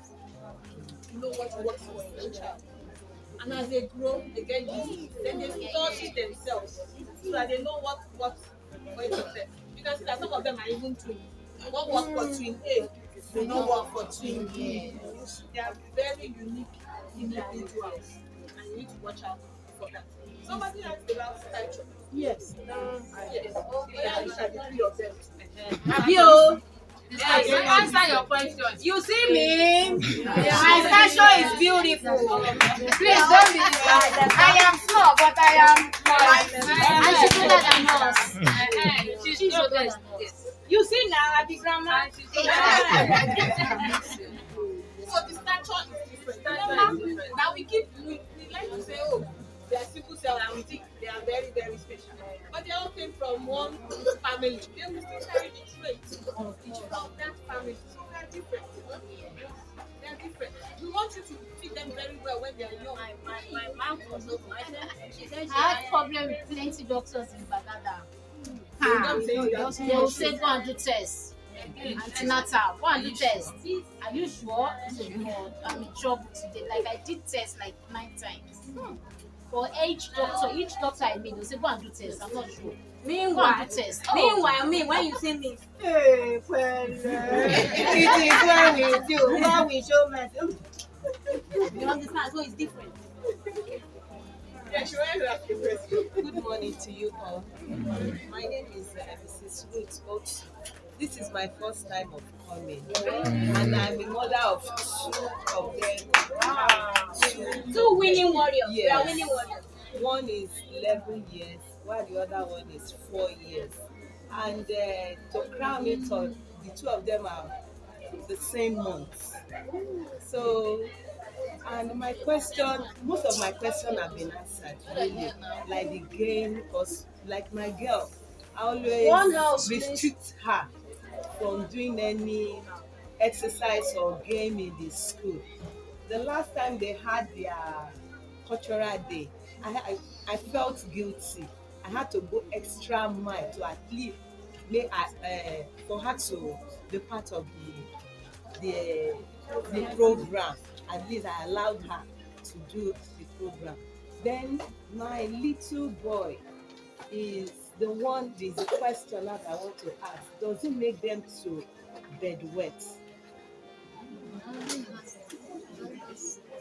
You know what works for your child. And as they grow, they get used to it. Then they study themselves so that they know what works for each of them. You can see that some of them are even twins. What works for twin A will not work for twin B. They are very unique individuals, and you need to watch out for that. Somebody asked about stature. Yes. Yes. Yeah, look at the three of them. Abio, Answer your question. you see me? My stature is beautiful. Please don't be I am small, but I am. And she's older than us. She's older than us. You see now, I be grandma. So the stature is different. Now we like to say, oh, they are sickle cell and we think they are very, very special. But they all came from one family. They will still carry the traits of each of that family. So they are different. They are different. We want you to feed them very well when they are young. My mom was so she said she I had problem with plenty doctors in Bagada. Don't say that. They will say go and do tests. Antenatal, go and do tests. Are you sure? So no, I'm in trouble today. Like I did tests like 9 times. For each doctor I meet, they'll say go and do tests. I'm not sure. Go Meanwhile, and do tests. me, when you see me, Hey, well, it is well with you. When we show mercy. you understand? So it's different. Yeah, she wanted to ask a question. Good morning to you all. My name is Mrs. Ruth Oaks. This is my first time of coming, and I'm a mother of 2 of them. 2 winning warriors. Yes. We are winning warriors. One is 11 years, while the other one is 4 years. And to crown it all, the 2 of them are the same month. So, and my question, most of my questions have been answered, really. Like the game, because like my girl, I always restrict her from doing any exercise or game in the school. The last time they had their cultural day, I felt guilty. I had to go extra mile to at least for her to be part of the program. At least I allowed her to do the program. Then my little boy is the one, there's a question that I want to ask. Does it make them to bedwet?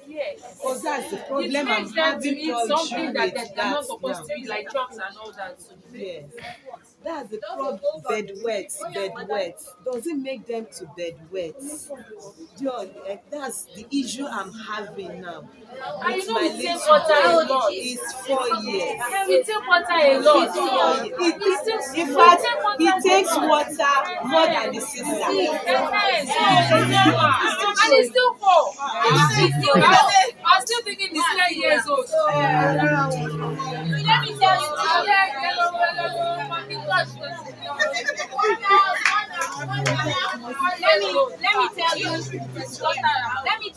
Yes. Because that's the It problem I'm makes them to having eat problem something that with they're not that supposed now. to eat, like chops and all that. Yes. That's the problem. Bedwet. Does it make them to bedwet? John, that's the issue I'm having now. And With you know my we take little water a boy lot. is 4 years. And we take water a lot. In fact, he takes water more than the sister. And he's still 4. I'm still thinking he's 10 years old. Let me tell you, let me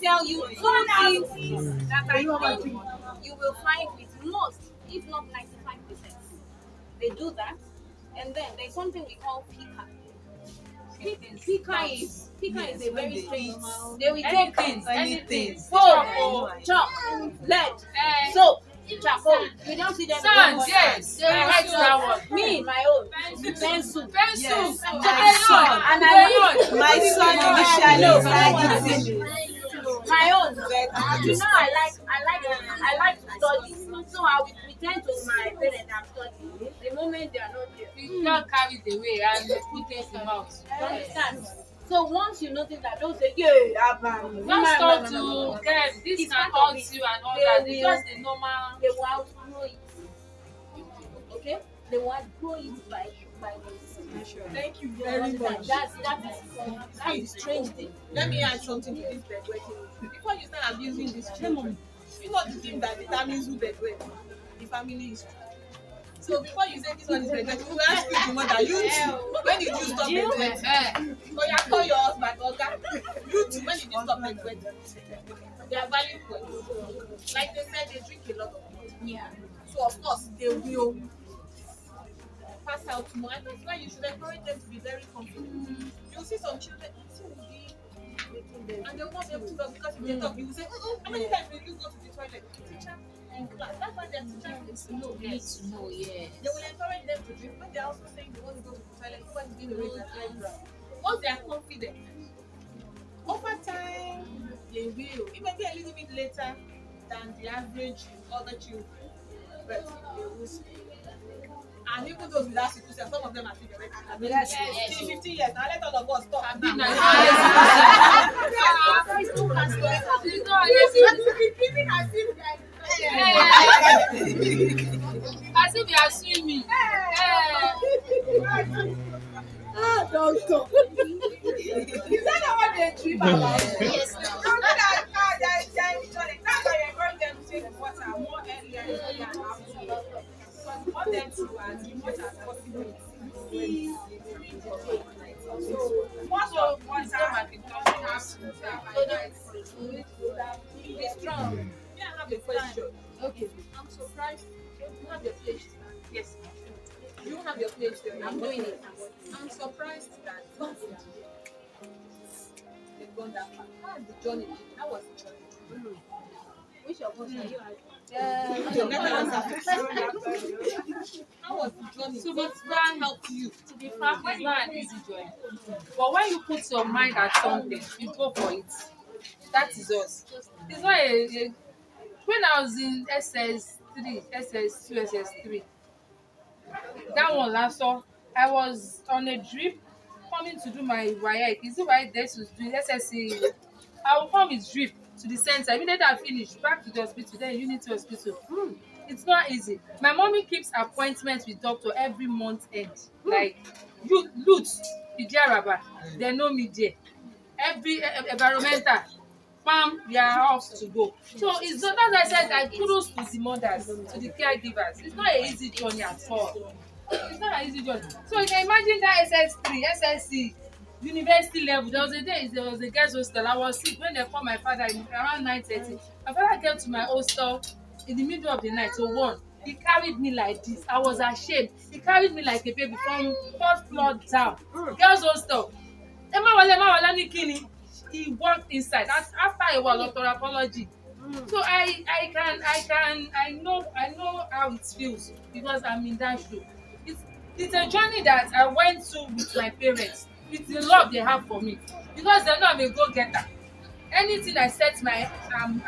tell you two things that I think you will find with most, if not 95%. They do that, and then there's something we call pika. Pika is a very strange. They will take anything. food, chalk, lead, soap, charcoal. We don't see them. Sand, yes. I like that one. Me, my own pencil. Yes. So and My son initially my own. You know, I like to study. So I will pretend to my parents I'm studying. The moment they are not there, You can't carry it away and put things in mouth. you understand? So once you notice that, don't say, yeah, Don't stop to get this It's can part of hurt it. you and all They that. It's will- just a normal. they will outgrow it. Okay? They will outgrow it by Thank you very much. That's the strange thing. Let me add something to this bedwetting. Before you start abusing this children, you know the thing that determines who bedwet, the family history. So before you say this one is bedwetting, we ask you the mother, you too. When did you stop bedwetting? So you call your husband, okay? You too, when did you stop bedwetting? They are valid points. Like they said, they drink a lot of water. Yeah. So of course they will pass out more, and that's why you should encourage them to be very confident. You'll see some children eating will be and they will not be able to talk, because if they talk, you will say, how many times will you go to the toilet? Teacher in class. That's why their teacher needs to know. Need to know, yes. They will encourage them to drink when they're also saying they want to go to the toilet. Nobody's going to raise their eyebrow. Once they are confident, over time they will. It may be a little bit later than the average other children, but they will speak. And even those without sickle cell, some of them are still already. I mean, Yes, yes. 15 years. Now let all of us stop. Big Now. As if you are swimming. Doctor. Is that not what they dream about? Yes, So that that's why you encourage them to take water more earlier in the year and after. Because you want them to, as much as possible, see so most of water Be strong. Yeah, I have a question. Okay. I'm surprised you have your PhD. Yes. You have your PhD. I'm doing it. I'm surprised that they've gone that far. How was the journey? How was the journey? Which of us are you? Let me answer. How was the journey? To be What frank, helped you? to be frank, it's not an easy journey. But when you put your mind at something, you go for it. That is us. It's not when I was in SS3, SS2, SS3, that one last saw, I was on a drip coming to do my WAEC. Is it why they should do SSC? I will come with drip to the center. Immediately I finish, back to the hospital, then Unity Hospital. It's not easy. My mommy keeps appointments with doctor every month end. Like you Lutz, Ijaraba, they know me there. Every environmental, farm, we are off to go. So it's not, as I said, I kudos to the mothers, to the caregivers. It's not an easy journey at all. It's not an easy journey. So you can imagine that SS3, SSC, university level. There was a girls' hostel. I was sick when they called my father around 9:30. My father came to my hostel in the middle of the night, so one. He carried me like this. I was ashamed. He carried me like a baby from 4th floor down. Girls' hostel. Emma ni kini. He walked inside. After a while of apology. So I know how it feels because I'm in that shoe. It's a journey that I went through with my parents, with the love they have for me, because they know I'm a go-getter. Anything I set my I'm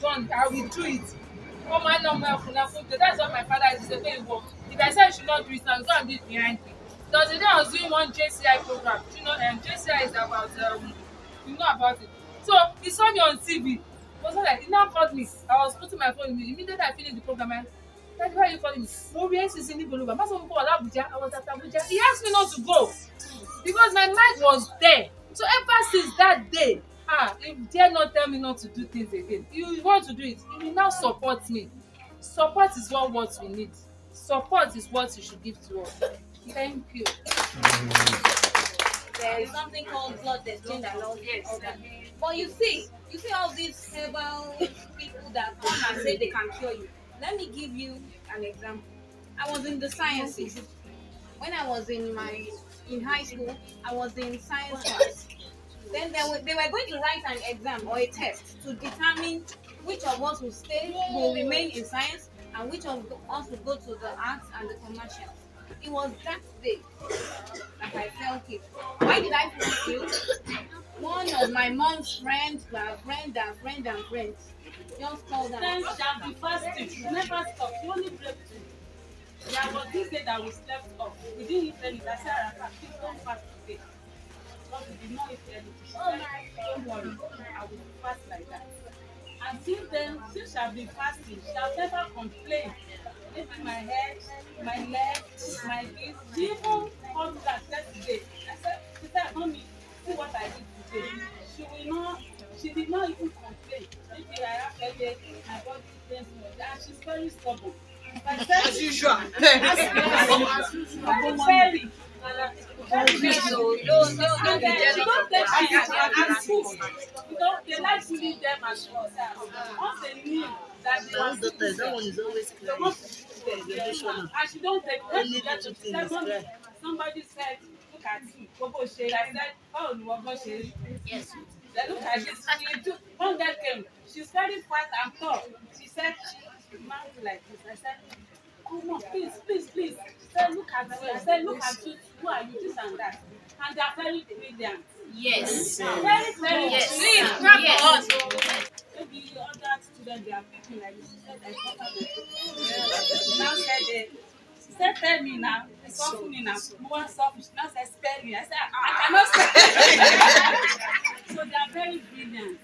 done. I will do it. Oh my no, that's what my father is saying. If I say I should not do it, I'll go and do it behind me. There was a day I was doing one JCI program. You know, JCI is about you know about it. So he saw me on TV. It was like he now called me. I was putting my phone in me. Immediately I finished the program. Daddy, why are you calling me? Morience is in Igbo. I was at Abuja. He asked me not to go because my mind was there. So ever since that day, if dare not tell me not to do things again. You want to do it, you will now support me. Support is what we need. Support is what you should give to us. Thank you. something called blood exchange and all that. But you see all these herbal people that come and say they can cure you. Let me give you an example. I was in the sciences. When I was in high school, I was in science class. Then they were going to write an exam or a test to determine which of us will remain in science and which of us will go to the arts and the commercials. It was that day that I felt it. Why did I feel it? One of my mom's friends, friends, just called her. Then shall be fasting. Never stop. You only break two. There was this day that we slept off. We didn't eat anything. I said, please don't fast today. Because we did not eat anything. She said, don't worry. I will fast like that. And since then, she shall be fasting. She shall never complain. Maybe my head, my leg, my this. She even called me that today. She said, mommy, see what I did today. She did not even complain. Maybe I have headache, my body pains me, and she's very stubborn. As usual. Very. So don't be jealous of Because they like bullying them as well. Once they knew that they were That one is always crying. and she don't take when she gets to somebody said, look at you, Bobo Shade. I said, oh, Bobo Shade. Yes. Then look at this. One girl came. She's very fat and tall. She said, she mounted like this. I said, come on, please. She said, look at you. I said, look at you. Who are you? This and that. And they are very brilliant. Yes. Very, very Yes. brilliant. Yes. Maybe other students, they are picking like this. She said, I thought I was now said, she said, tell me now. It's so me now. Who wants something? She now said, spell me. I said, I cannot spell. So they are very brilliant.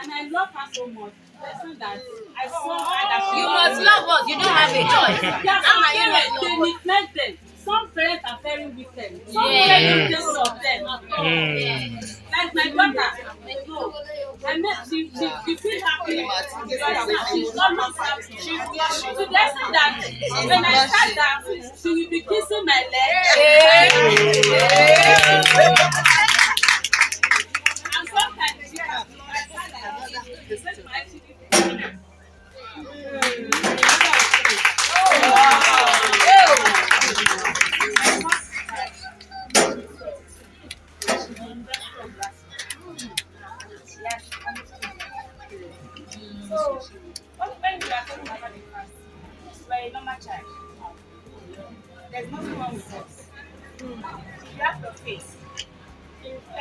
And I love her so much. Person that I saw her that You must love us. You don't have a choice. yeah, How are you parents, not they love us? neglect them. Some parents are very wicked. Some Yes. parents don't take care of them. Like my daughter, no. I met she feel happy because she's almost happy. She's to the extent that when I sat down, she will be kissing my leg. And sometimes she has so, when we are talking about the past, we're a normal child. There's nothing wrong with us. You have to face. If I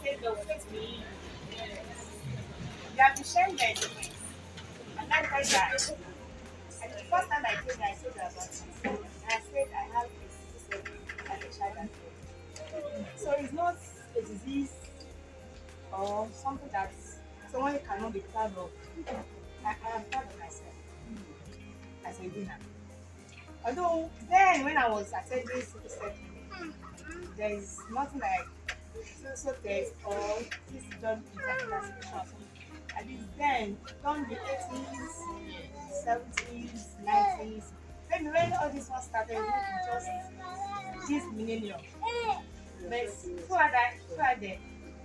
say the face me, you have to share my face. And that's why that. And the first time I came, I told her about it. And I said I have this as a child at home. So it's not a disease or something that someone cannot be proud of. I am proud of myself as a winner. Although then when I was attending SickleCell, there is nothing like social test or this job classification or something. At least then, done the 80s, 70s, 90s. Maybe when all this one started, it was just this millennium. But further,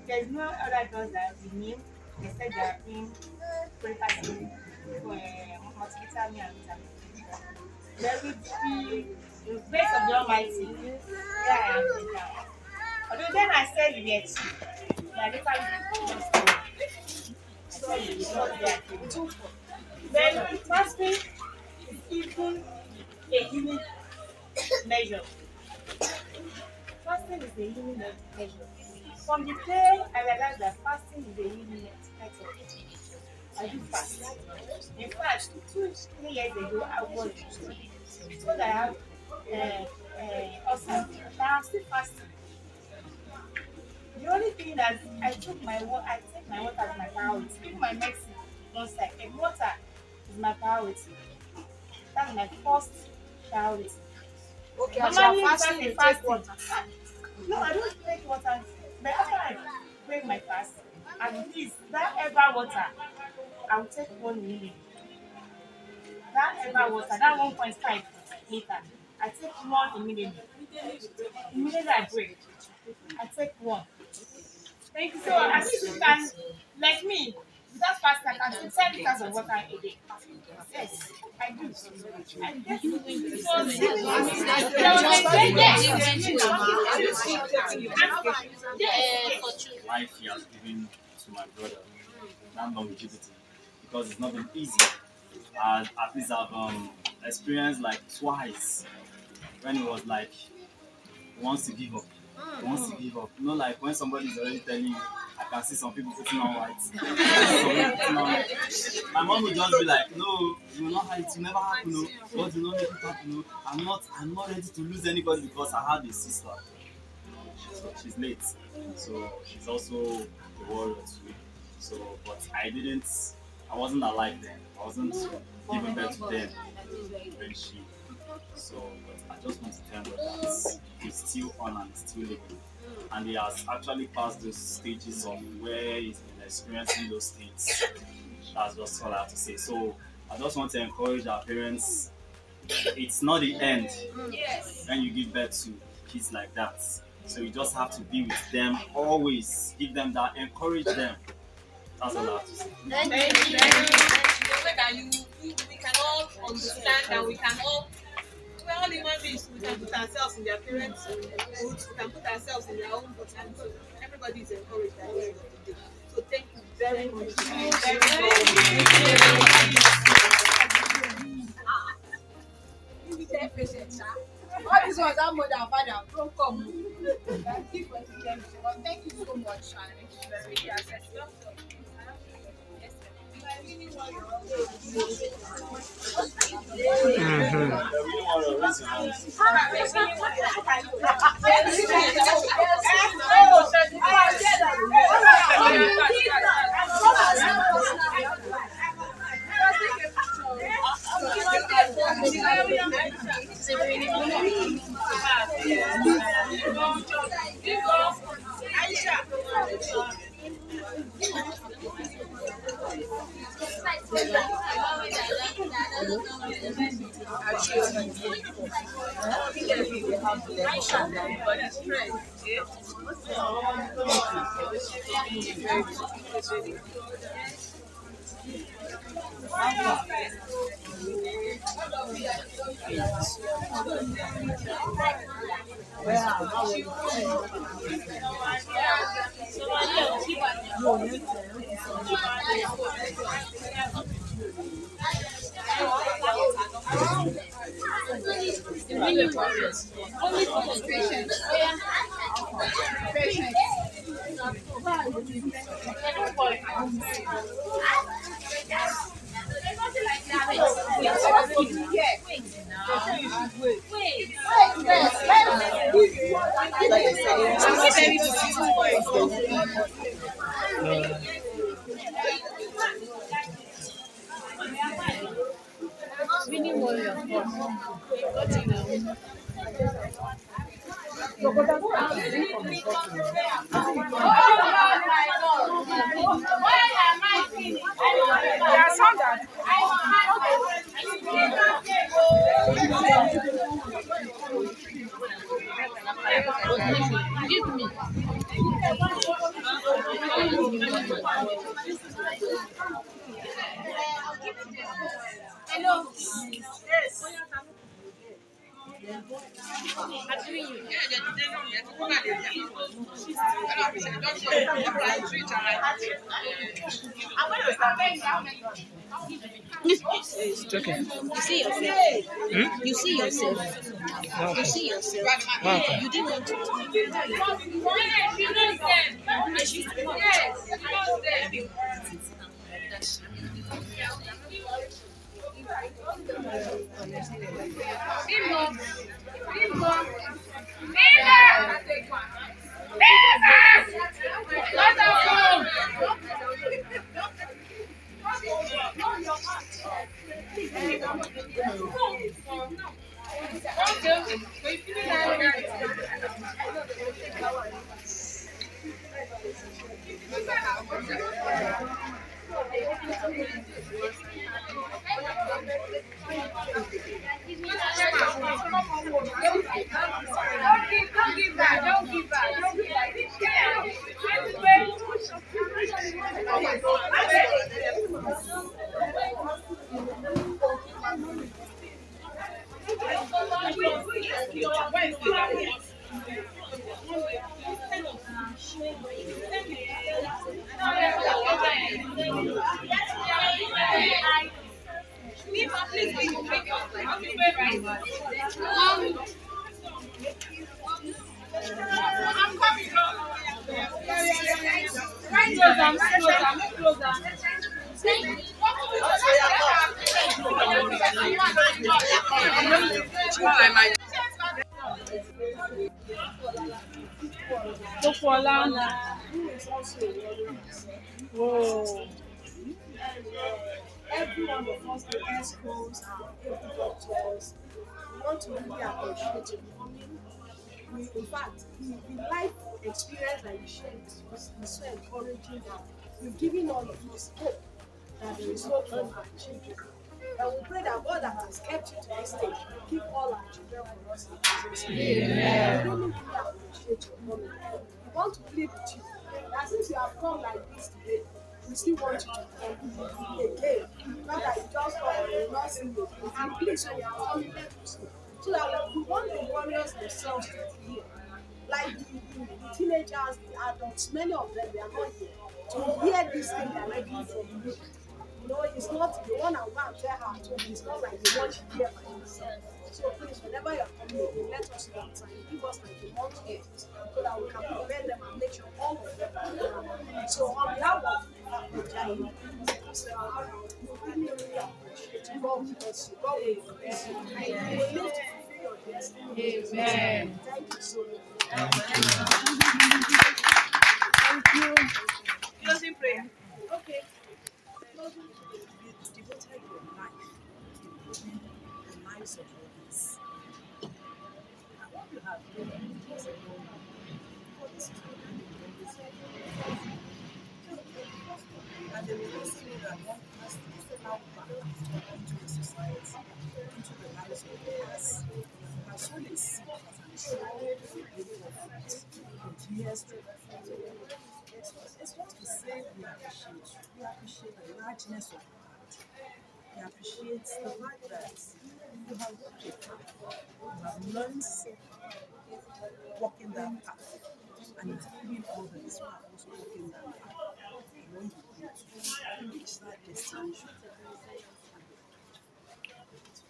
there's no other drugs that we knew. They said they are in preparation for multivitamin and vitamin. There will be the grace of the Almighty. Yeah, I am now. Although then I said we were two. Then fasting is even a healing measure. Fasting is a healing measure. From the day I realized that fasting is a healing method, I do fast. In fact, 2-3 years ago, I was so that I have also, but I'm still fasting. The only thing that I take my water as my priority. Even my medicine, one side, and water is my priority. That's my first priority. Okay, as you are fasting, you take water. No, I don't take water. But after I break my fast, at least that ever water, I will take 1 million. That ever water, that 1.5 liter, I take 1 immediately. Immediately I break. I take one. Thank you. So at least you can, like me, without fasting, I can take 10 liters of water a day. Yes, I do. I get you. Life he has given to my brother, that longevity, because it's not been easy. At least I've experienced like twice when it was like he wants to give up. He wants to give up. You know, like when somebody is already telling you, I can see some people putting on white. Some people putting on white. My mom would just be like, no, you will not have it, will never happen, no. God will not make it happen, no. I'm not ready to lose anybody because I have a sister. So she's late. So she's also a warrior too. So but I wasn't alive then. I wasn't giving birth to them when she. So but I just want to tell God that he's still on and he's still living. And he has actually passed those stages of where he's been experiencing those things. That's just all I have to say. So I just want to encourage our parents. It's not the end when you give birth to kids like that. So you just have to be with them always. Give them that, encourage them. That's all I have to say. Thank you. So that we can all understand that we're all human beings. We can put ourselves in their parents' boots. We can put ourselves in their own boots. And so everybody is encouraged at the end of the day. So thank you very much. All these ones are mother and father. Don't come. Thank you so much, Give me. Hello. Yes. It's okay. You see yourself. You see yourself. You see yourself. Okay. You didn't want to. Don't give back. Don't give back. who is also a warrior himself. Oh. And every one of us, the ESCOs, our able doctors, we want to really appreciate you coming. In fact, the life experience that you shared is so encouraging that you've given all of us hope that there is hope for our children. And we pray that God that has kept you to this stage will keep all our children for us in Jesus' name. We really, really appreciate your coming. We want to plead with you that since you have come like this today, we still want you to come again. Not that you just come and you not see you. And please, when you are coming, let us know. So that we want the warriors themselves to be here. Like the teenagers, the adults, many of them, they are not here to hear this thing directly from you. You know, it's not the one and one tell her to. It's not like the one she hear by herself. So please, whenever you're coming again, let us know and give us like a month here so that we can prepare them and make sure all of them are there. So on behalf of Ajayi, we really, really appreciate you. God bless you. God will bless you. And you will live to fulfill your destiny. Amen. Thank you so much. Thank you. Closing prayer. Okay. Closing prayer. You devoted your life to the lives of others. And what you have done is a whole lot. For this children, and they will also know that one has to step out back into the society, into the lives of others. My son is sick, I'm sure they will with years to it's just to say we appreciate you. We appreciate the largeness of your heart. We appreciate the fact that you have worked your path. You have learned walking that path. And it's giving others who are also walking that path. You want to reach that destination.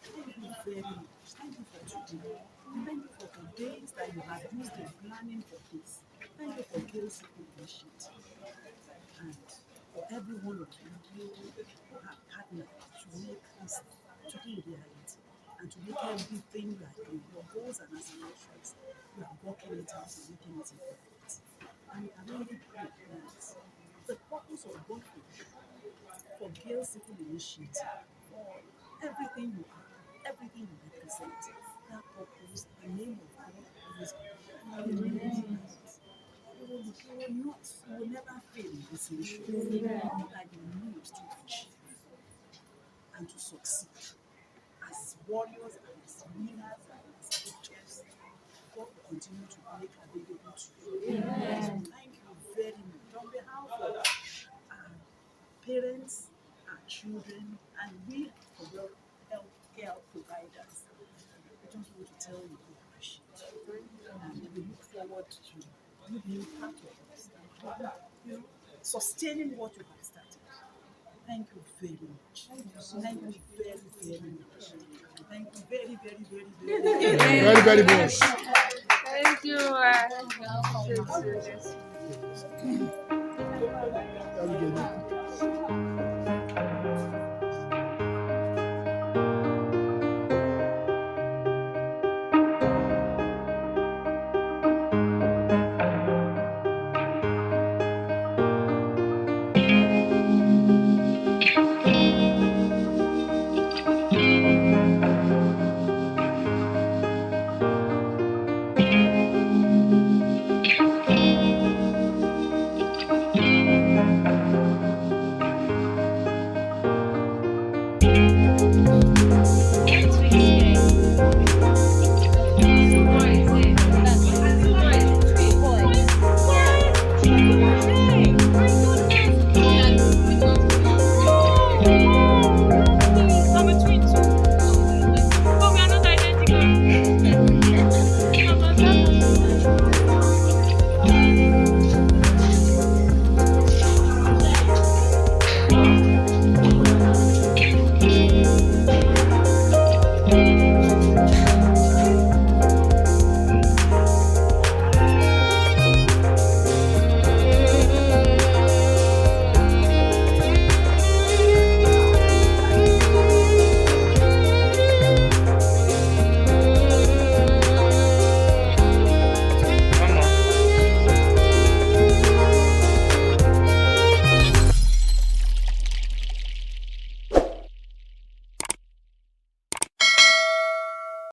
Thank you very much. Thank you for today. Thank you for the days that you have used in planning for this. Thank you for Gail Sickle initiative. And for every one of you who have partnered to make this today reality and to make everything you are doing, your goals and aspirations, you are working it out and making it important. And I really pray that the purpose of working for Gail Sickle initiative, for everything you are, everything you represent, that purpose, the name of God always be. You will never fail in this mission. That you need to achieve and to succeed as warriors and as winners and as victors. God will continue to make available to you. So thank you very much. On behalf of our parents, our children, and we, the healthcare providers, I just want to tell you we appreciate you. And we look forward to you being part of us, and sustaining what you have started. Thank you very much. Thank you very, very much. Thank you very, very, very, very, Very, very much. Thank you. Boys.